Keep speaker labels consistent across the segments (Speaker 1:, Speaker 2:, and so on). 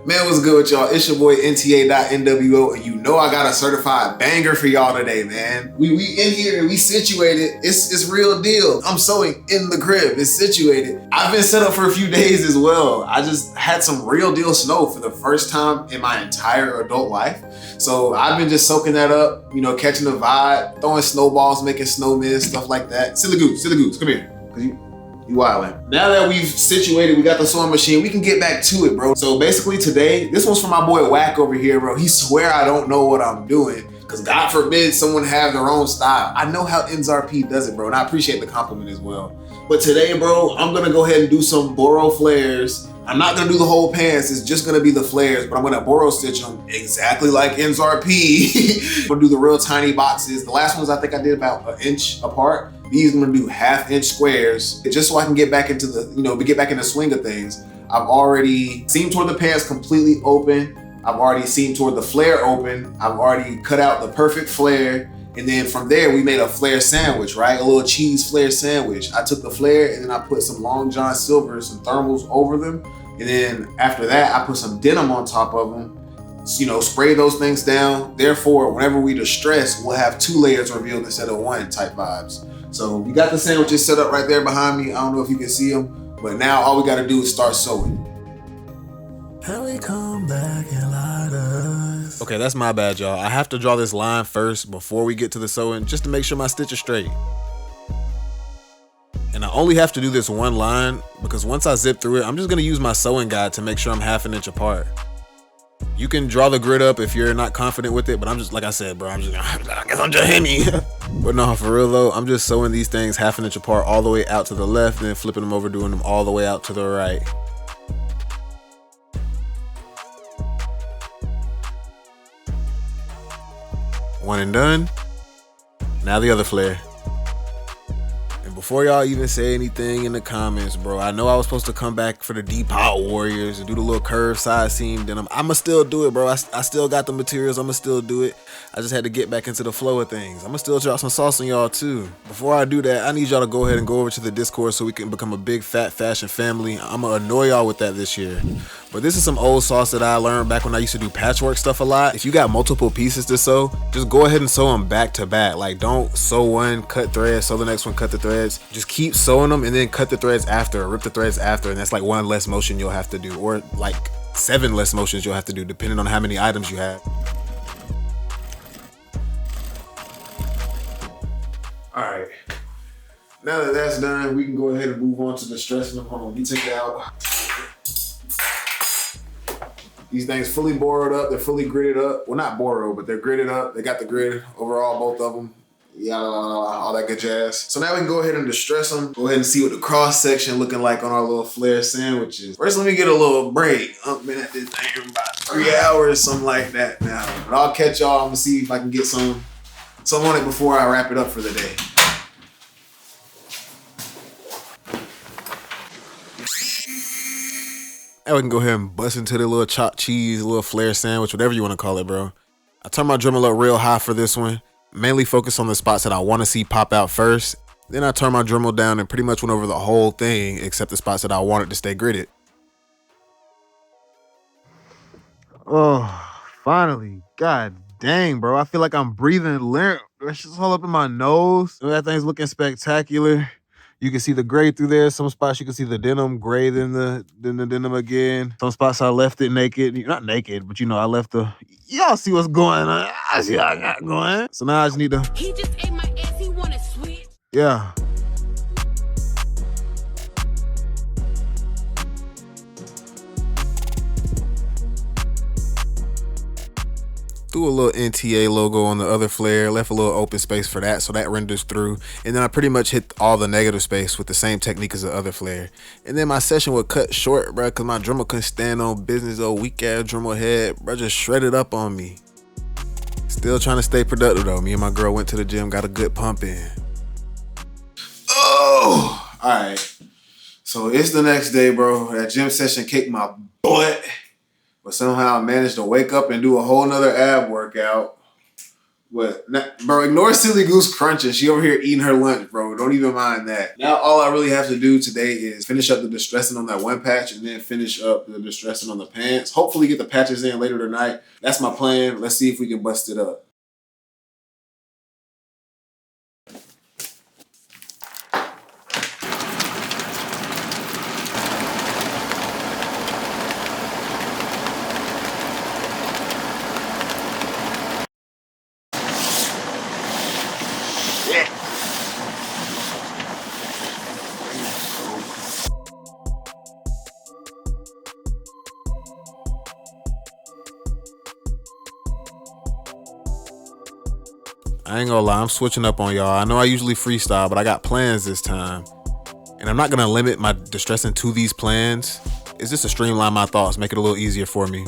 Speaker 1: Man, what's good with y'all? It's your boy nta.nwo, and you know I got a certified banger for y'all today, man. We in here and we situated. It's real deal. I'm sewing in the crib. It's situated. I've been set up for a few days as well. I just had some real deal snow for the first time in my entire adult life. So I've been just soaking that up, catching the vibe, throwing snowballs, making snowmen, stuff like that. Silly Goose, come here. Cause you wildin'. Now that we've situated, we got the sewing machine, we can get back to it, bro. So basically today, this one's for my boy Whack over here, bro. He swear I don't know what I'm doing, because God forbid someone have their own style. I know how NZRP does it, bro, and I appreciate the compliment as well. But today, bro, I'm gonna go ahead and do some Boro flares. I'm not gonna do the whole pants, it's just gonna be the flares, but I'm gonna Boro stitch them exactly like NZRP. I'm gonna do the real tiny boxes. The last ones I think I did about an inch apart. These I'm gonna do 1/2-inch squares, just so I can get back into the swing of things. I've already seamed toward the pants completely open. I've already seamed toward the flare open. I've already cut out the perfect flare. And then from there, we made a flare sandwich, right? A little cheese flare sandwich. I took the flare and then I put some Long John Silver, some thermals over them. And then after that, I put some denim on top of them. Spray those things down. Therefore, whenever we distress, we'll have 2 layers revealed instead of 1 type vibes. So we got the sandwiches set up right there behind me. I don't know if you can see them, but now all we gotta do is start sewing.
Speaker 2: We come back and light us.
Speaker 3: Okay, that's my bad, y'all. I have to draw this line first before we get to the sewing, just to make sure my stitch is straight. And I only have to do this one line because once I zip through it, I'm just gonna use my sewing guide to make sure I'm 1/2 inch apart. You can draw the grid up if you're not confident with it, but I'm just, like I said, bro, I guess I'm just Henny. But no, for real though, I'm just sewing these things 1/2 inch apart all the way out to the left, and then flipping them over, doing them all the way out to the right. One and done. Now the other flare. And before y'all even say anything in the comments, bro, I know I was supposed to come back for the Depot Warriors and do the little curved side seam denim. I'ma still do it, bro. I still got the materials. I'ma still do it. I just had to get back into the flow of things. I'ma still drop some sauce on y'all too. Before I do that, I need y'all to go ahead and go over to the Discord so we can become a big fat fashion family. I'ma annoy y'all with that this year. But this is some old sauce that I learned back when I used to do patchwork stuff a lot. If you got multiple pieces to sew, just go ahead and sew them back to back. Like, don't sew one, cut threads, sew the next one, cut the threads. Just keep sewing them and then cut the threads after, or rip the threads after, and that's like 1 less motion you'll have to do, or like 7 less motions you'll have to do, depending on how many items you have.
Speaker 1: All right. Now that that's done, we can go ahead and move on to distressing them. Hold on, let me take it out. These things fully borrowed up. They're fully gridded up. Well, not borrowed, but they're gridded up. They got the grid overall, both of them. Yeah, all that good jazz. So now we can go ahead and distress them. Go ahead and see what the cross section looking like on our little flare sandwiches. First, let me get a little break. I've been at this thing about 3 hours, something like that now. But I'll catch y'all. I'm gonna see if I can get some on it before I wrap it up for the day.
Speaker 3: Now we can go ahead and bust into the little chopped cheese, little flare sandwich, whatever you want to call it, bro. I turned my Dremel up real high for this one. Mainly focus on the spots that I want to see pop out first. Then I turned my Dremel down and pretty much went over the whole thing except the spots that I wanted to stay gridded. Oh, finally. God dang, bro. I feel like I'm breathing lymph. It's just all up in my nose. That thing's looking spectacular. You can see the gray through there. Some spots you can see the denim gray than the denim again. Some spots I left it naked. Not naked, but I left the... Y'all see what's going on. I see how I got going. So now I just need to...
Speaker 4: He just ate my ass. He wanted sweet.
Speaker 3: Yeah. Threw a little NTA logo on the other flare, left a little open space for that, so that renders through. And then I pretty much hit all the negative space with the same technique as the other flare. And then my session would cut short, bro, because my Dremel couldn't stand on business. Old weak ass Dremel head, bro, just shredded up on me. Still trying to stay productive though. Me and my girl went to the gym, got a good pump in.
Speaker 1: Oh, all right. So it's the next day, bro. That gym session kicked my butt. But somehow I managed to wake up and do a whole nother ab workout. What? Bro, ignore Silly Goose crunching. She over here eating her lunch, bro. Don't even mind that. Now all I really have to do today is finish up the distressing on that one patch and then finish up the distressing on the pants. Hopefully get the patches in later tonight. That's my plan. Let's see if we can bust it up.
Speaker 3: I ain't gonna lie, I'm switching up on y'all. I know I usually freestyle, but I got plans this time. And I'm not gonna limit my distressing to these plans. It's just to streamline my thoughts, make it a little easier for me.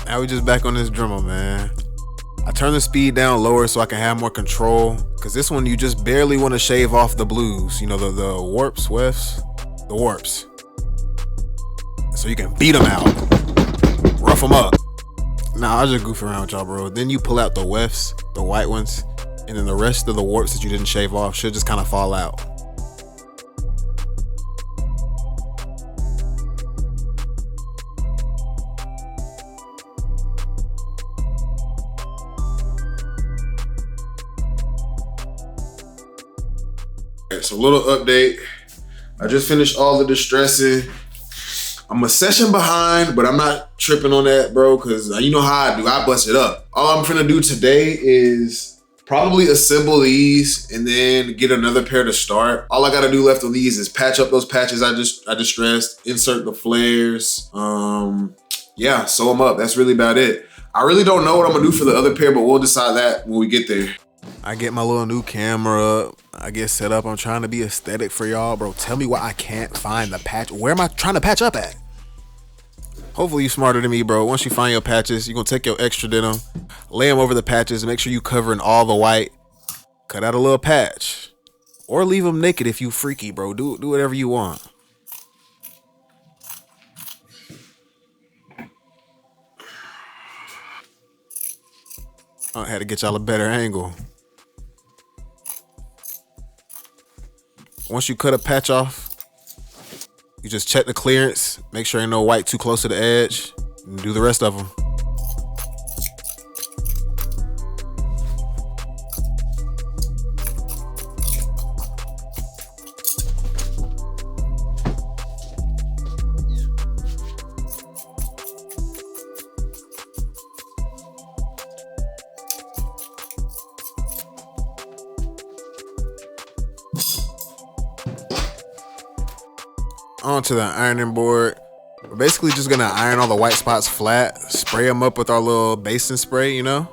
Speaker 3: Now we just back on this Dremel, man. I turn the speed down lower so I can have more control. Cause this one you just barely want to shave off the blues. You know, the warps, wefts, the warps. So you can beat them out. Rough them up. Nah, I'll just goof around with y'all, bro. Then you pull out the wefts, the white ones, and then the rest of the warps that you didn't shave off should just kind of fall out.
Speaker 1: So a little update. I just finished all the distressing. I'm a session behind, but I'm not tripping on that, bro, because you know how I do. I bust it up. All I'm finna do today is probably assemble these and then get another pair to start. All I gotta do left on these is patch up those patches I distressed, insert the flares. Yeah, sew them up. That's really about it. I really don't know what I'm gonna do for the other pair, but we'll decide that when we get there.
Speaker 3: I get my little new camera up. I get set up. I'm trying to be aesthetic for y'all, bro. Tell me why I can't find the patch. Where am I trying to patch up at? Hopefully you smarter than me, bro. Once you find your patches, you're gonna take your extra denim, lay them over the patches, make sure you covering all the white, cut out a little patch, or leave them naked if you freaky, bro. Do whatever you want. I had to get y'all a better angle. Once you cut a patch off, you just check the clearance, make sure ain't no white too close to the edge, and do the rest of them. Onto the ironing board. We're basically just gonna iron all the white spots flat, spray them up with our little basin spray, you know?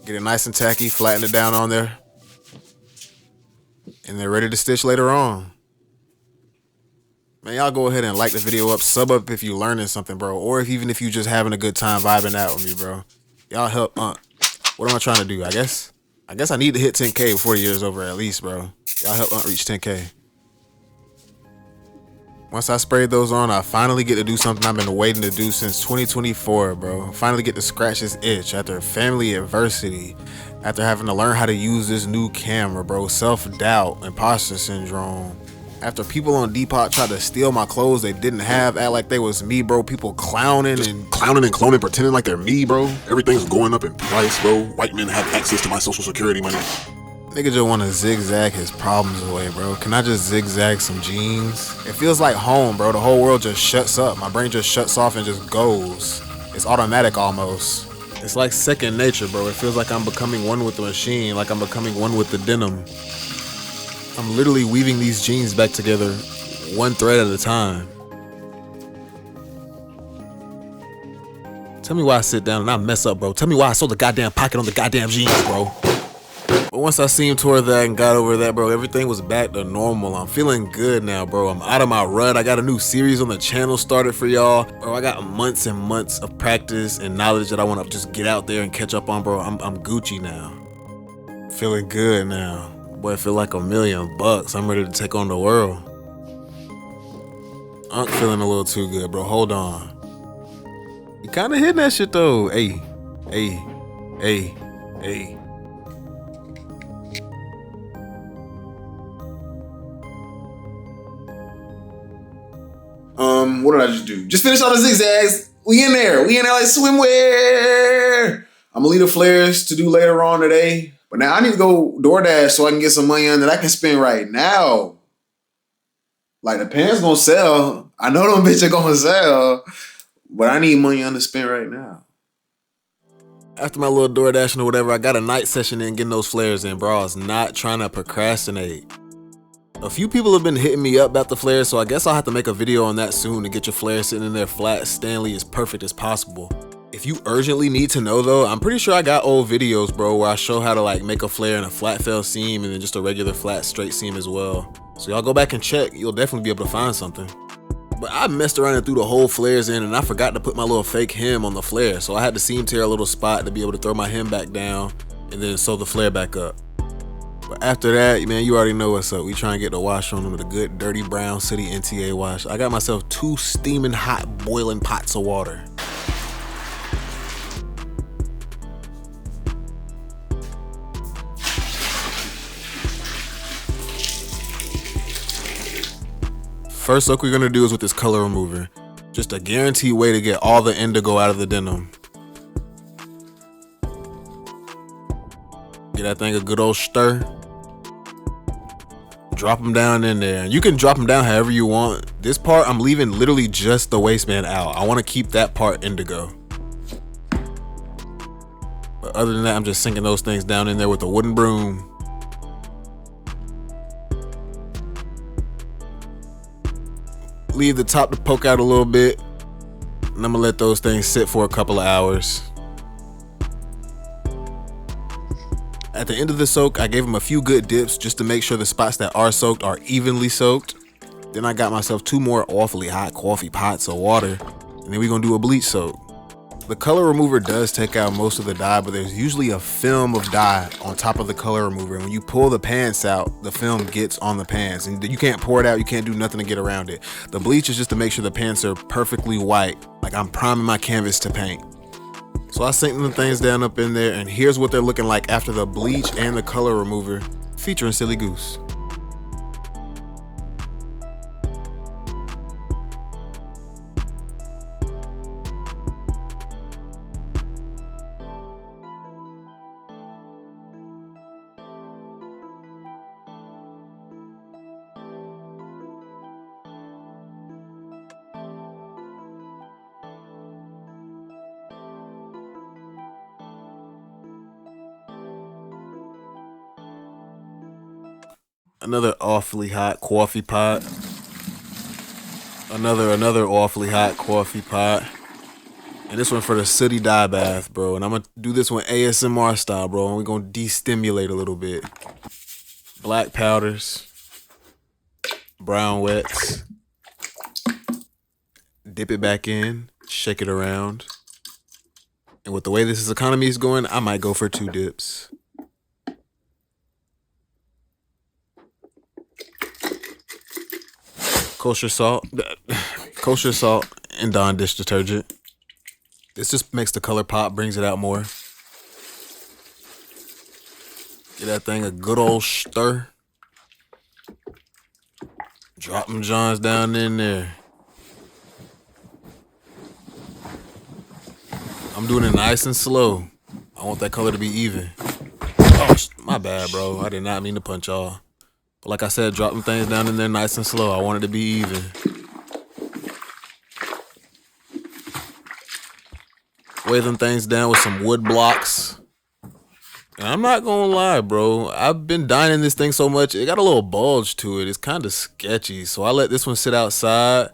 Speaker 3: Get it nice and tacky, flatten it down on there. And they're ready to stitch later on. Man, y'all go ahead and like the video up, sub up if you're learning something, bro. Or even if you just having a good time vibing out with me, bro. Y'all help what am I trying to do? I guess I need to hit 10K before the year's over at least, bro. Y'all help reach 10K. Once I sprayed those on, I finally get to do something I've been waiting to do since 2024, bro. Finally get to scratch this itch after family adversity, after having to learn how to use this new camera, bro. Self-doubt, imposter syndrome. After people on Depop tried to steal my clothes they didn't have, act like they was me, bro. People clowning and cloning, pretending like they're me, bro. Everything's going up in price, bro. White men have access to my social security money. Nigga just wanna zigzag his problems away, bro. Can I just zigzag some jeans? It feels like home, bro. The whole world just shuts up. My brain just shuts off and just goes. It's automatic almost. It's like second nature, bro. It feels like I'm becoming one with the machine, like I'm becoming one with the denim. I'm literally weaving these jeans back together, one thread at a time. Tell me why I sit down and I mess up, bro. Tell me why I sew the goddamn pocket on the goddamn jeans, bro. But once I seemed toward that and got over that, bro, everything was back to normal. I'm feeling good now, bro. I'm out of my rut. I got a new series on the channel started for y'all. Bro, I got months and months of practice and knowledge that I want to just get out there and catch up on, bro. I'm Gucci now. Feeling good now. Boy, I feel like $1,000,000. I'm ready to take on the world. Unc feeling a little too good, bro. Hold on. You kind of hitting that shit, though. Hey.
Speaker 1: What did I just do? Just finish all the zigzags. We in there like swimwear. I'm gonna leave the flares to do later on today. But now I need to go DoorDash so I can get some money on that I can spend right now. Like the pants gonna sell. I know them bitches gonna sell. But I need money on to spend right now.
Speaker 3: After my little DoorDashing or whatever, I got a night session in getting those flares in, bro. I was not trying to procrastinate. A few people have been hitting me up about the flares, so I guess I'll have to make a video on that soon to get your flares sitting in there flat, Stanley, as perfect as possible. If you urgently need to know though, I'm pretty sure I got old videos, bro, where I show how to like make a flare in a flat fell seam and then just a regular flat straight seam as well. So y'all go back and check, you'll definitely be able to find something. But I messed around and threw the whole flares in and I forgot to put my little fake hem on the flare, so I had to seam tear a little spot to be able to throw my hem back down and then sew the flare back up. But after that, man, you already know what's up. We try and get the wash on them with a good dirty brown city NTA wash. I got myself 2 steaming hot boiling pots of water. First look we're gonna do is with this color remover. Just a guaranteed way to get all the indigo out of the denim. Get that thing a good old stir. Drop them down in there. You can drop them down however you want. This part, I'm leaving literally just the waistband out. I want to keep that part indigo. But other than that, I'm just sinking those things down in there with a wooden broom. Leave the top to poke out a little bit. And I'm gonna let those things sit for a couple of hours. At the end of the soak, I gave them a few good dips just to make sure the spots that are soaked are evenly soaked. Then I got myself 2 more awfully hot coffee pots of water, and then we're gonna do a bleach soak. The color remover does take out most of the dye, but there's usually a film of dye on top of the color remover. And when you pull the pants out, the film gets on the pants, and you can't pour it out, you can't do nothing to get around it. The bleach is just to make sure the pants are perfectly white, like I'm priming my canvas to paint. So I sink them things down up in there, and here's what they're looking like after the bleach and the color remover, featuring Silly Goose. Another awfully hot coffee pot. Another awfully hot coffee pot. And this one for the sooty dye bath, bro. And I'm gonna do this one ASMR style, bro. And we're gonna destimulate a little bit. Black powders. Brown wets. Dip it back in. Shake it around. And with the way this economy is going, I might go for 2 dips. Kosher salt and Dawn dish detergent. This just makes the color pop, brings it out more. Get that thing a good old stir. Drop them Johns down in there. I'm doing it nice and slow. I want that color to be even. Oh, my bad, bro. I did not mean to punch y'all. But like I said, drop them things down in there nice and slow. I want it to be even. Weigh them things down with some wood blocks. And I'm not gonna lie, bro. I've been dining this thing so much, it got a little bulge to it. It's kind of sketchy. So I let this one sit outside.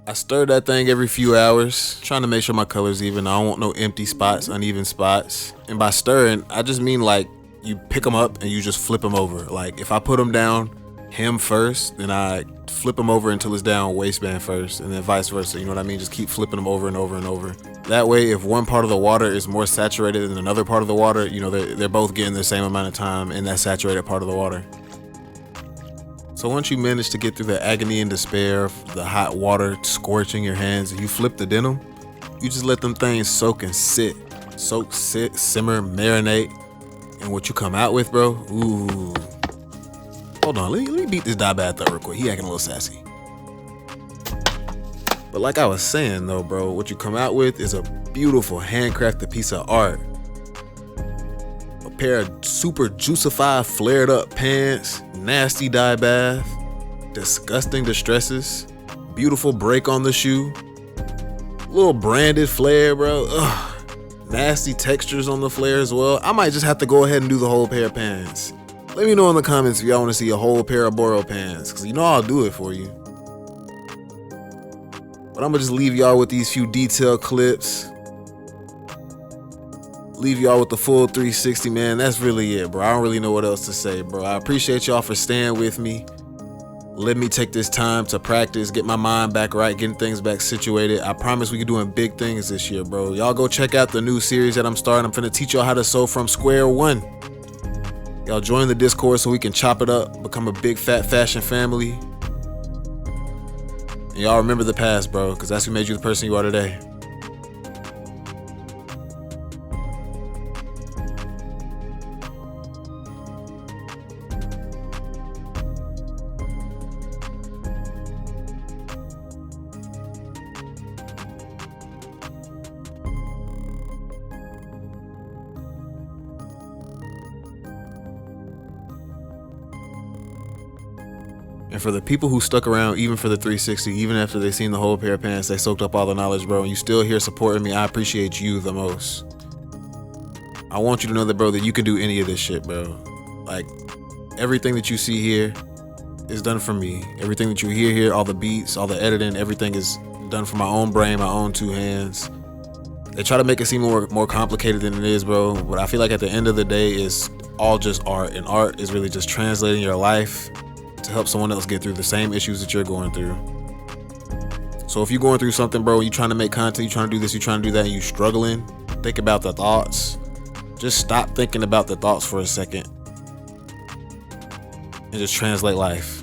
Speaker 3: I stir that thing every few hours, trying to make sure my color's even. I don't want no empty spots, uneven spots. And by stirring, I just mean like you pick them up and you just flip them over. Like if I put them down hem first, then I flip them over until it's down waistband first, and then vice versa. You know what I mean? Just keep flipping them over and over and over. That way, if one part of the water is more saturated than another part of the water, you know, they're both getting the same amount of time in that saturated part of the water. So once you manage to get through the agony and despair of the hot water scorching your hands and you flip the denim, you just let them things soak and sit. Soak, sit, simmer, marinate. And what you come out with, bro, ooh. Hold on, let me beat this dye bath up real quick. He acting a little sassy. But like I was saying though, bro, what you come out with is a beautiful handcrafted piece of art. A pair of super juicified, flared up pants, nasty dye bath, disgusting distresses, beautiful break on the shoe, little branded flare, bro. Ugh. Nasty textures on the flare as well. I might just have to go ahead and do the whole pair of pants. Let me know in the comments if y'all want to see a whole pair of Boro pants, because you know I'll do it for you. But I'm going to just leave y'all with these few detailed clips. Leave y'all with the full 360, man. That's really it, bro. I don't really know what else to say, bro. I appreciate y'all for staying with me. Let me take this time to practice, get my mind back right, getting things back situated. I promise we can doing big things this year, bro. Y'all go check out the new series that I'm starting. I'm finna teach y'all how to sew from square one. Y'all join the Discord so we can chop it up, become a big fat fashion family. And y'all remember the past, bro, because that's who made you the person you are today. And for the people who stuck around even for the 360, even after they seen the whole pair of pants, they soaked up all the knowledge, bro, and you still here supporting me, I appreciate you the most. I want you to know that, bro, that you can do any of this shit, bro. Like, everything that you see here is done for me. Everything that you hear here, all the beats, all the editing, everything is done from my own brain, my own two hands. They try to make it seem more complicated than it is, bro, but I feel like at the end of the day, it's all just art, and art is really just translating your life to help someone else get through the same issues that you're going through. So if you're going through something, bro, you're trying to make content, you're trying to do this, you're trying to do that, and you're struggling, think about the thoughts. Just stop thinking about the thoughts for a second and just translate life.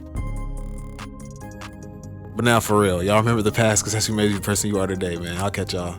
Speaker 3: But now for real, y'all remember the past because that's who made you the person you are today, man. I'll catch y'all.